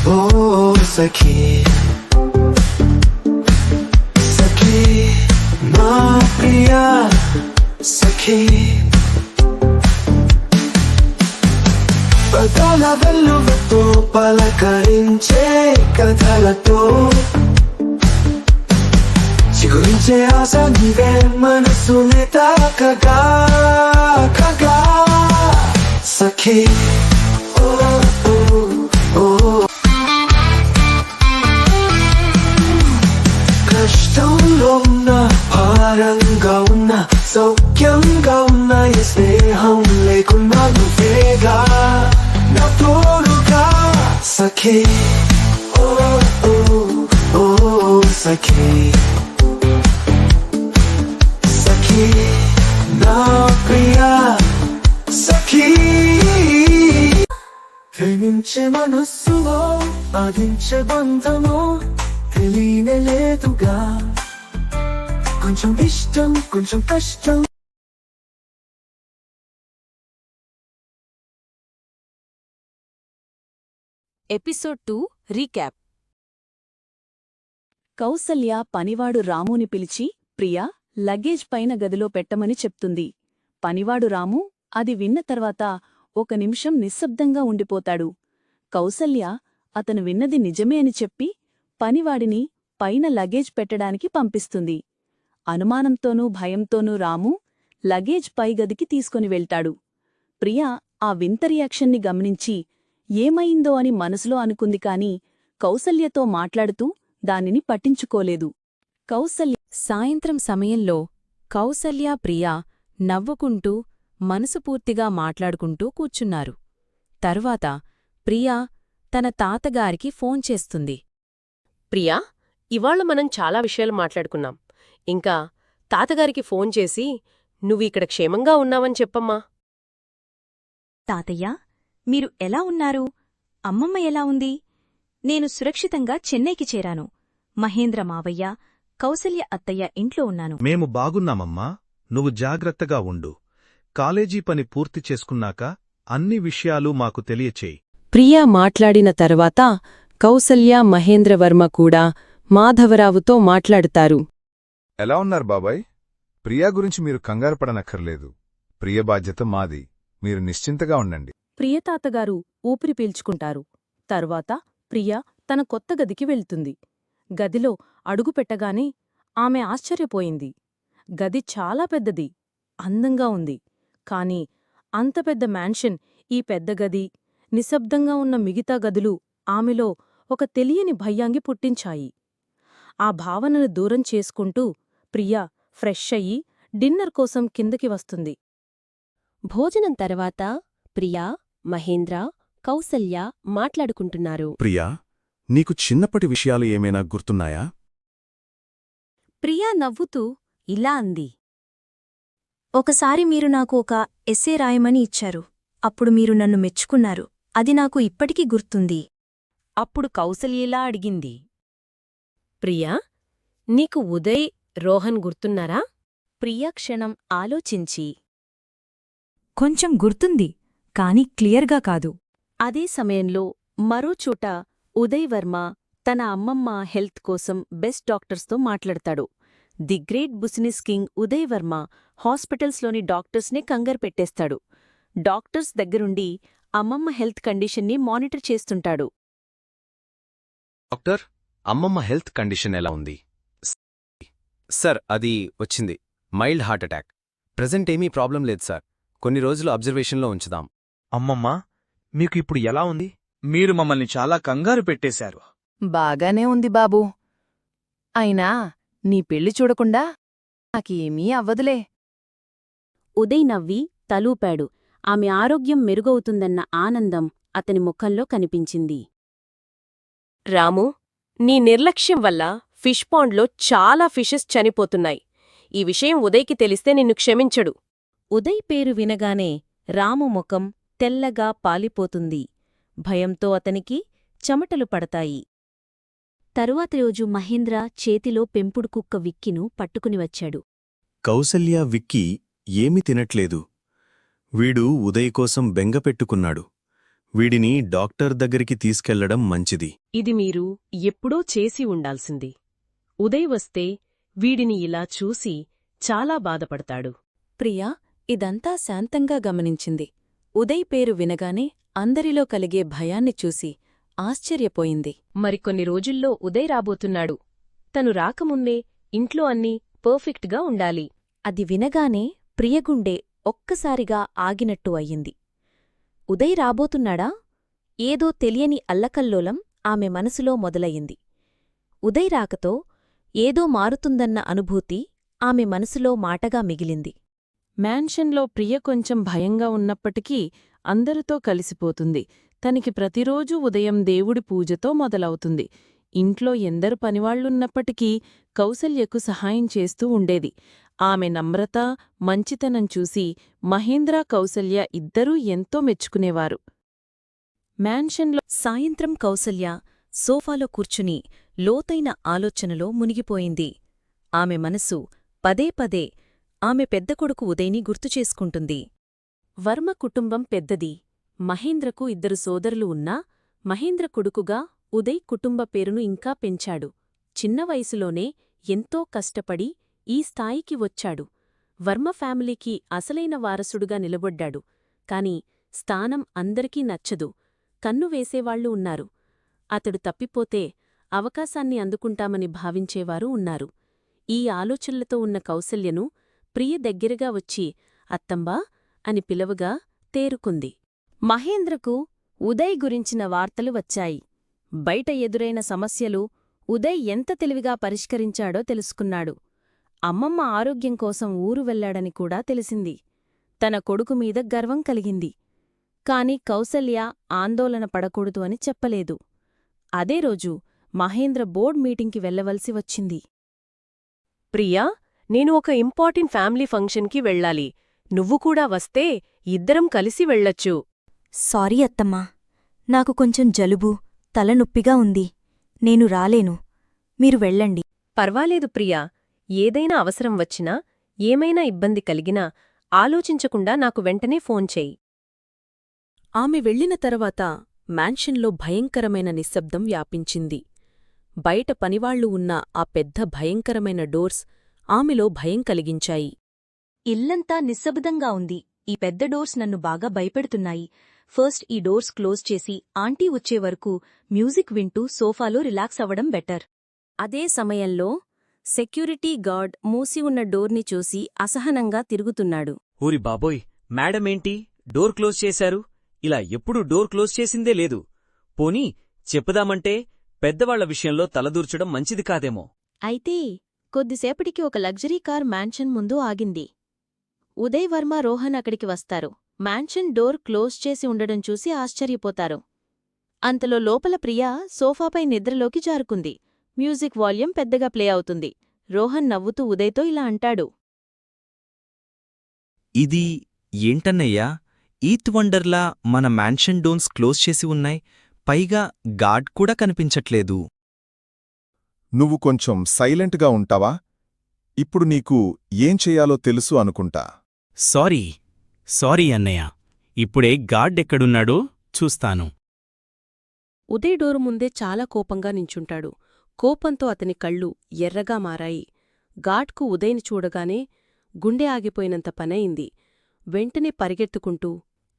oh Sakhi, Sakhi, na priya Sakhi. పదాల వెల్లువతో పలకరించే కథలతో చిగురించే ఆశ నీవే మనసుని తాకగా కగా సఖీ ఓ ఓ ఓ. కష్టంలో ఉన్న భారంగా ఉన్న సౌఖ్యంగా ఉన్న ఈ స్నేహం లేకున్నా నువ్వేగా నా తోడుగా సఖీ ఓ ఓ ఓ సఖీ సఖీ నా ప్రియా సఖీ. ప్రేమించే మనస్సులో బాధించే బంధమో తెలియలేదుగా కొంచెం ఇష్టం కొంచెం కష్టం. Episode 2 recap. కౌసల్య పనివాడు రాముని పిలిచి ప్రియా లగేజ్ పైన గదిలో పెట్టమని చెప్తుంది. పనివాడు రాము అది విన్న తర్వాత ఒక నిమిషం నిశ్శబ్దంగా ఉండిపోతాడు. కౌసల్య అతను విన్నది నిజమే అని చెప్పి పనివాడిని పైన లగేజ్ పెట్టడానికి పంపిస్తుంది. అనుమానంతోనూ భయంతోనూ రాము లగేజ్ పై గదికి తీసుకొని వెళ్తాడు. ప్రియా ఆ వింత రియాక్షన్ని గమనించి ఏమైందో అని మనసులో అనుకుంది కాని కౌసల్యతో మాట్లాడుతూ దానిని పట్టించుకోలేదు. సాయంత్రం సమయంలో కౌసల్య ప్రియా నవ్వుకుంటూ మనసుపూర్తిగా మాట్లాడుకుంటూ కూర్చున్నారు. తరువాత ప్రియా తన తాతగారికి ఫోన్ చేస్తుంది. ప్రియా, ఇవాళ మనం చాలా విషయాలు మాట్లాడుకున్నాం. ఇంకా తాతగారికి ఫోన్ చేసి నువ్విక్కడ క్షేమంగా ఉన్నావని చెప్పమ్మా. తాతయ్యా, మీరు ఎలా ఉన్నారు? అమ్మమ్మ ఎలా ఉంది? నేను సురక్షితంగా చెన్నైకి చేరాను. మహేంద్ర మావయ్య, కౌసల్య అత్తయ్య ఇంట్లో ఉన్నాను. మేము బాగున్నామమ్మా. నువ్వు జాగ్రత్తగా ఉండు. కాలేజీ పని పూర్తి చేసుకున్నాక అన్ని విషయాలు మాకు తెలియచేయి. ప్రియా మాట్లాడిన తర్వాత కౌసల్య మహేంద్రవర్మ కూడా మాధవరావుతో మాట్లాడుతారు. ఎలా ఉన్నారు బాబాయ్? ప్రియా గురించి మీరు కంగారు పడనక్కర్లేదు. ప్రియ బాధ్యత మాది. మీరు నిశ్చింతగా ఉండండి. ప్రియతాతగారు ఊపిరి పీల్చుకుంటారు. తరువాత ప్రియ తన కొత్త గదికి వెళ్తుంది. గదిలో అడుగుపెట్టగానే ఆమె ఆశ్చర్యపోయింది. గది చాలా పెద్దది, అందంగా ఉంది. కాని అంత పెద్ద మ్యాన్షన్, ఈ పెద్ద గది, నిశ్శబ్దంగా ఉన్న మిగతా గదులు ఆమెలో ఒక తెలియని భయాంగి పుట్టించాయి. ఆ భావనను దూరం చేసుకుంటూ ప్రియ ఫ్రెష్ అయ్యి డిన్నర్ కోసం కిందకి వస్తుంది. భోజనం తర్వాత ప్రియా, మహేంద్ర, కౌసల్య మాట్లాడుకుంటున్నారు. ప్రియా, నీకు చిన్నప్పటి విషయాలు ఏమైనా గుర్తున్నాయా? ప్రియా నవ్వుతూ ఇలా అంది. ఒకసారి మీరు నాకు ఒక ఎస్సే రాయమని ఇచ్చారు. అప్పుడు మీరు నన్ను మెచ్చుకున్నారు. అది నాకు ఇప్పటికీ గుర్తుంది. అప్పుడు కౌసల్యలా అడిగింది. ప్రియా, నీకు ఉదయ్, రోహన్ గుర్తున్నారా? ప్రియా క్షణం ఆలోచించి కొంచెం గుర్తుంది, కాని క్లియర్గా కాదు. అదే సమయంలో మరోచోట ఉదయ్ వర్మ తన అమ్మమ్మ హెల్త్ కోసం బెస్ట్ డాక్టర్స్తో మాట్లాడతాడు. The great business king Uday Varma హాస్పిటల్స్లోని డాక్టర్స్నే కంగారు పెట్టేస్తాడు. డాక్టర్స్ దగ్గరుండి అమ్మమ్మ హెల్త్ కండిషన్ని మానిటర్ చేస్తుంటాడు. డాక్టర్, అమ్మమ్మ హెల్త్ కండిషన్ ఎలా ఉంది? సార్, అది వచ్చింది మైల్డ్ హార్ట్ అటాక్. ప్రెజెంట్ ఏమీ ప్రాబ్లం లేదు సార్. కొన్ని రోజులు అబ్జర్వేషన్లో ఉంచుదాం. అమ్మమ్మా, మీకు ఇప్పుడు ఎలా ఉంది? మీరు మమ్మల్ని చాలా కంగారు పెట్టేశారు. బాగానే ఉంది బాబూ. అయినా నీ పెళ్లి చూడకుండా నాకేమీ అవ్వదులే. ఉదయ్ నవ్వి తలూపాడు. ఆమె ఆరోగ్యం మెరుగవుతుందన్న ఆనందం అతని ముఖంలో కనిపించింది. రాము, నీ నిర్లక్ష్యం వల్ల ఫిష్ పాండ్లో చాలా ఫిషెస్ చనిపోతున్నాయి. ఈ విషయం ఉదయ్కి తెలిస్తే నిన్ను క్షమించడు. ఉదయ్ పేరు వినగానే రాము ముఖం తెల్లగా పాలిపోతుంది. భయంతో అతనికి చెమటలు పడతాయి. తరువాతి రోజు మహేంద్ర చేతిలో పెంపుడు కుక్క విక్కిను పట్టుకుని వచ్చాడు. కౌసల్య విక్కీ ఏమి తినట్లేదు. వీడు ఉదయ్ కోసం బెంగపెట్టుకున్నాడు. వీడిని డాక్టర్ దగ్గరికి తీసుకెళ్లడం మంచిది. ఇది మీరు ఎప్పుడో చేసి ఉండాల్సింది. ఉదయ్ వస్తే వీడిని ఇలా చూసి చాలా బాధపడతాడు. ప్రియా ఇదంతా శాంతంగా గమనించింది. ఉదయ్ పేరు వినగానే అందరిలో కలిగే భయాన్ని చూసి ఆశ్చర్యపోయింది. మరికొన్ని రోజుల్లో ఉదయ్ రాబోతున్నాడు. తను రాకముందే ఇంట్లో అన్నీ పర్ఫెక్ట్గా ఉండాలి. అది వినగానే ప్రియగుండె ఒక్కసారిగా ఆగినట్టు అయ్యింది. ఉదయ్ రాబోతున్నాడా? ఏదో తెలియని అల్లకల్లోలం ఆమె మనసులో మొదలయ్యింది. ఉదయ్ రాకతో ఏదో మారుతుందన్న అనుభూతి ఆమె మనసులో మాటగా మిగిలింది. మ్యాన్షన్లో ప్రియ కొంచెం భయంగా ఉన్నప్పటికీ అందరితో కలిసిపోతుంది. తనకి ప్రతిరోజూ ఉదయం దేవుడి పూజతో మొదలవుతుంది. ఇంట్లో ఎందరు పనివాళ్లున్నప్పటికీ కౌసల్యకు సహాయం చేస్తూ ఉండేది. ఆమె నమ్రత, మంచితనం చూసి మహేంద్ర, కౌసల్య ఇద్దరూ ఎంతో మెచ్చుకునేవారు. మ్యాన్షన్లో సాయంత్రం కౌసల్య సోఫాలో కూర్చుని లోతైన ఆలోచనలో మునిగిపోయింది. ఆమె మనసు పదే పదే ఆమె పెద్ద కొడుకు ఉదయ్ని గుర్తుచేసుకుంటుంది. వర్మ కుటుంబం పెద్దది. మహేంద్రకు ఇద్దరు సోదరులు ఉన్నా మహేంద్ర కొడుకుగా ఉదయ్ కుటుంబ పేరును ఇంకా పెంచాడు. చిన్న వయసులోనే ఎంతో కష్టపడి ఈ స్థాయికి వచ్చాడు. వర్మ ఫ్యామిలీకి అసలైన వారసుడుగా నిలబడ్డాడు. కాని స్థానం అందరికీ నచ్చదు. కన్ను వేసేవాళ్లు ఉన్నారు. అతడు తప్పిపోతే అవకాశాన్ని అందుకుంటామని భావించేవారు ఉన్నారు. ఈ ఆలోచనలతో ఉన్న కౌసల్యను ప్రియ దగ్గరగా వచ్చి అత్తంబా అని పిలవగా తేరుకుంది. మహేంద్రకు ఉదయ్ గురించిన వార్తలు వచ్చాయి. బయట ఎదురైన సమస్యలు ఉదయ్ ఎంత తెలివిగా పరిష్కరించాడో తెలుసుకున్నాడు. అమ్మమ్మ ఆరోగ్యం కోసం ఊరు వెళ్లాడని కూడా తెలిసింది. తన కొడుకు మీద గర్వం కలిగింది. కాని కౌసల్య ఆందోళన పడకూడదు అని చెప్పలేదు. అదే రోజు మహేంద్ర బోర్డ్ మీటింగ్కి వెళ్లవలసి వచ్చింది. ప్రియా, నేను ఒక ఇంపార్టెంట్ ఫ్యామిలీ ఫంక్షన్కి వెళ్ళాలి. నువ్వు కూడా వస్తే ఇద్దరం కలిసి వెళ్ళొచ్చు. సారీ అత్తమ్మా, నాకు కొంచెం జలుబు, తలనొప్పిగా ఉంది. నేను రాలేను. మీరు వెళ్ళండి. పర్వాలేదు ప్రియా. ఏదైనా అవసరం వచ్చినా, ఏమైనా ఇబ్బంది కలిగినా ఆలోచించకుండా నాకు వెంటనే ఫోన్ చెయ్యి. ఆమె వెళ్లిన తర్వాత మ్యాన్షన్లో భయంకరమైన నిశ్శబ్దం వ్యాపించింది. బయట పనివాళ్లు ఉన్న ఆ పెద్ద భయంకరమైన డోర్స్ ఆమెలో భయం కలిగించాయి. ఇల్లంతా నిశ్శబ్దంగా ఉంది. ఈ పెద్ద డోర్స్ నన్ను బాగా భయపెడుతున్నాయి. ఫస్ట్ ఈ డోర్స్ క్లోజ్ చేసి ఆంటీ వచ్చే వరకు మ్యూజిక్ వింటూ సోఫాలో రిలాక్స్ అవ్వడం బెటర్. అదే సమయంలో సెక్యూరిటీ గార్డ్ మూసి ఉన్న డోర్ని చూసి అసహనంగా తిరుగుతున్నాడు. ఊరి బాబోయ్, మేడమేంటి డోర్ క్లోజ్ చేశారు? ఇలా ఎప్పుడూ డోర్ క్లోజ్ చేసిందే లేదు. పోనీ చెప్పుదామంటే పెద్దవాళ్ల విషయంలో తలదూర్చడం మంచిది కాదేమో. అయితే కొద్దిసేపటికి ఒక లగ్జరీ కార్ మ్యాన్షన్ ముందు ఆగింది. ఉదయ్ వర్మ, రోహన్ అక్కడికి వస్తారు. మ్యాన్షన్ డోర్ క్లోజ్ చేసి ఉండడం చూసి ఆశ్చర్యపోతారు. అంతలో లోపల ప్రియా సోఫాపై నిద్రలోకి జారుకుంది. మ్యూజిక్ వాల్యూమ్ పెద్దగా ప్లే అవుతుంది. రోహన్ నవ్వుతూ ఉదయ్తో ఇలా అంటాడు. ఇది ఏంటన్నయ్యా, ఈత్ వండర్లా మన మ్యాన్షన్ డోర్స్ క్లోజ్ చేసి ఉన్నాయి. పైగా గార్డ్ కూడా కనిపించట్లేదు. నువ్వు కొంచెం సైలెంట్గా ఉంటావా? ఇప్పుడు నీకు ఏం చెయ్యాలో తెలుసు అనుకుంటా. సారీ అన్నయ్య. ఇప్పుడే గార్డ్ ఎక్కడున్నాడో చూస్తాను. ఉదయ్ డోరు ముందే చాలా కోపంగా నించుంటాడు. కోపంతో అతని కళ్ళు ఎర్రగా మారాయి. గాడ్కు ఉదయ్ని చూడగానే గుండె ఆగిపోయినంత పనయింది. వెంటనే పరిగెత్తుకుంటూ,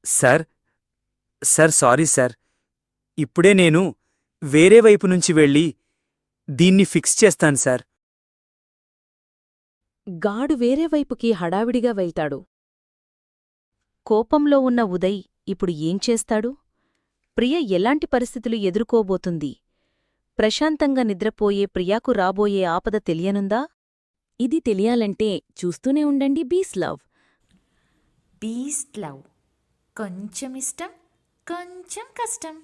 సార్ సారీ సార్. ఇప్పుడే నేను వేరే వైపు నుంచి వెళ్ళి దీన్ని ఫిక్స్ చేస్తాను సార్. గాడు వేరే వైపుకి హడావిడిగా వెళ్తాడు. కోపంలో ఉన్న ఉదయ్ ఇప్పుడు ఏం చేస్తాడు? ప్రియ ఎలాంటి పరిస్థితులు ఎదుర్కోబోతుంది? ప్రశాంతంగా నిద్రపోయే ప్రియాకు రాబోయే ఆపద తెలియనుందా? ఇది తెలియాలంటే చూస్తూనే ఉండండి బీస్ట్ లవ్. Beast love. కొంచెం ఇష్టం, కొంచెం కష్టం.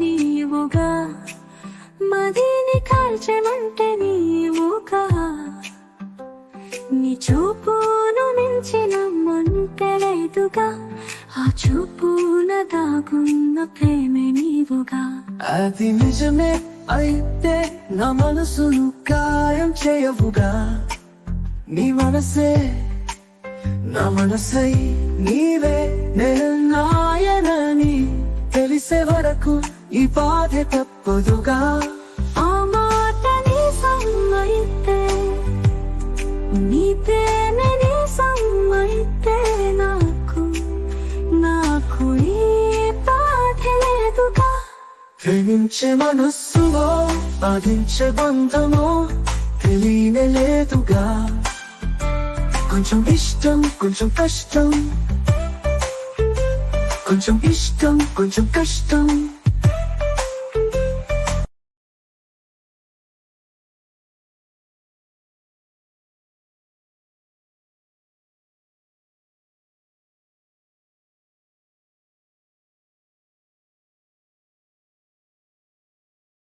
నీవుగా మదిని కాల్చమంటే నీవుగా నీ చూపును మించిన మంటలేదుగా ఆ చూపున దాగున్న ప్రేమే నీవుగా అది నిజమే అయితే నా మనసును గాయం చేయవుగా నీ మనసే నా మనసై నీవే నాయనని తెలిసే వరకు ఈ బాధ తప్పదుగా ఆ మాట నిజమైతే నీతేనే నిజమైతే నాకు ఈ బాధ లేదుగా ప్రేమించే మనస్సులో బాధించే బంధమో తెలియలేదుగా కొంచెం ఇష్టం కొంచెం కష్టం కొంచెం ఇష్టం కొంచెం కష్టం